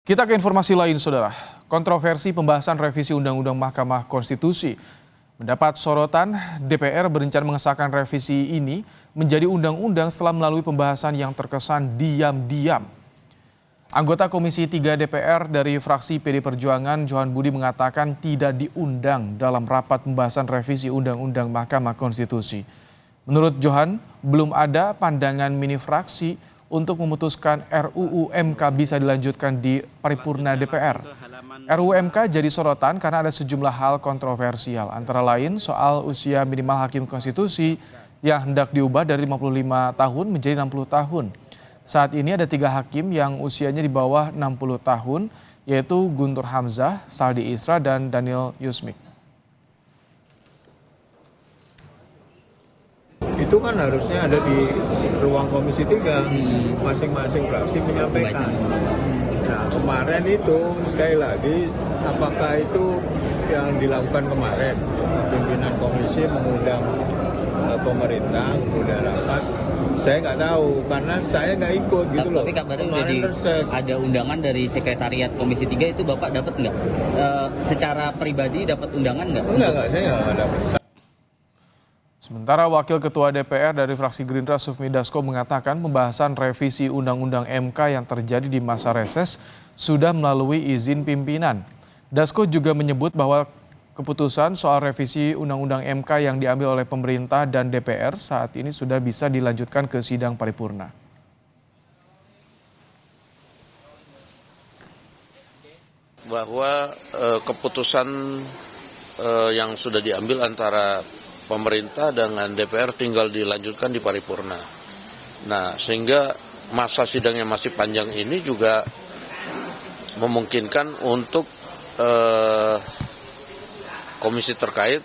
Kita ke informasi lain, Saudara. Kontroversi pembahasan revisi Undang-Undang Mahkamah Konstitusi mendapat sorotan. DPR berencana mengesahkan revisi ini menjadi undang-undang setelah melalui pembahasan yang terkesan diam-diam. Anggota Komisi 3 DPR dari fraksi PD Perjuangan, Johan Budi, mengatakan tidak diundang dalam rapat pembahasan revisi Undang-Undang Mahkamah Konstitusi. Menurut Johan, belum ada pandangan mini fraksi untuk memutuskan RUU MK bisa dilanjutkan di paripurna DPR. RUU MK jadi sorotan karena ada sejumlah hal kontroversial, antara lain soal usia minimal hakim konstitusi yang hendak diubah dari 55 tahun menjadi 60 tahun. Saat ini ada 3 hakim yang usianya di bawah 60 tahun, yaitu Guntur Hamzah, Saldi Isra, dan Daniel Yusmik. Itu kan harusnya ada di ruang Komisi 3, masing-masing fraksi menyampaikan. Nah, kemarin itu sekali lagi, apakah itu yang dilakukan kemarin, pimpinan komisi mengundang pemerintah, mengundang rapat, saya nggak tahu karena saya nggak ikut gitu loh. Tapi kabarnya udah ada undangan dari sekretariat Komisi 3 itu Bapak dapat nggak? Secara pribadi dapat undangan nggak? Enggak, saya nggak dapat. Sementara Wakil Ketua DPR dari fraksi Gerindra Sufmi Dasko mengatakan pembahasan revisi Undang-Undang MK yang terjadi di masa reses sudah melalui izin pimpinan. Dasko juga menyebut bahwa keputusan soal revisi Undang-Undang MK yang diambil oleh pemerintah dan DPR saat ini sudah bisa dilanjutkan ke sidang paripurna. Bahwa keputusan yang sudah diambil antara pemerintah dengan DPR tinggal dilanjutkan di paripurna. Nah, sehingga masa sidang yang masih panjang ini juga memungkinkan untuk komisi terkait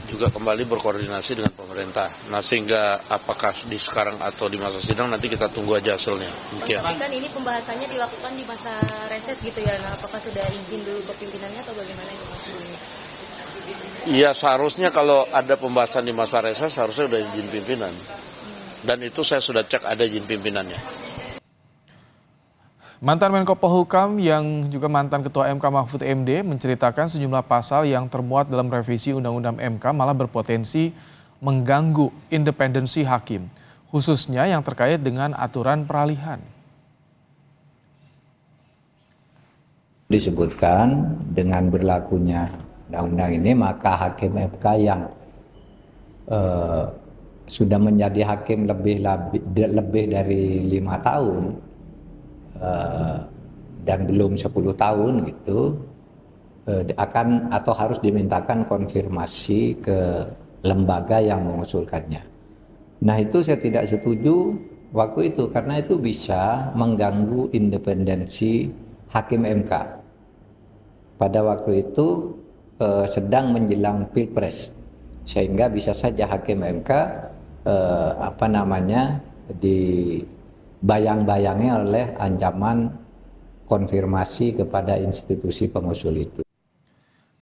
juga kembali berkoordinasi dengan pemerintah. Nah, sehingga apakah di sekarang atau di masa sidang nanti kita tunggu aja hasilnya. Tapi kan ini pembahasannya dilakukan di masa reses gitu ya. Nah, apakah sudah izin dulu ke pimpinannya atau bagaimana itu maksudnya? Iya, seharusnya kalau ada pembahasan di masa reses seharusnya sudah izin pimpinan. Dan itu saya sudah cek ada izin pimpinannya. Mantan Menko Polhukam yang juga mantan Ketua MK Mahfud MD menceritakan sejumlah pasal yang termuat dalam revisi Undang-Undang MK malah berpotensi mengganggu independensi hakim, khususnya yang terkait dengan aturan peralihan. Disebutkan dengan berlakunya undang-undang ini maka hakim MK yang sudah menjadi hakim lebih dari 5 tahun dan belum 10 tahun gitu akan atau harus dimintakan konfirmasi ke lembaga yang mengusulkannya. Nah, itu saya tidak setuju waktu itu karena itu bisa mengganggu independensi hakim MK. Pada waktu itu sedang menjelang Pilpres, sehingga bisa saja hakim MK dibayang-bayangi oleh ancaman konfirmasi kepada institusi pengusul itu.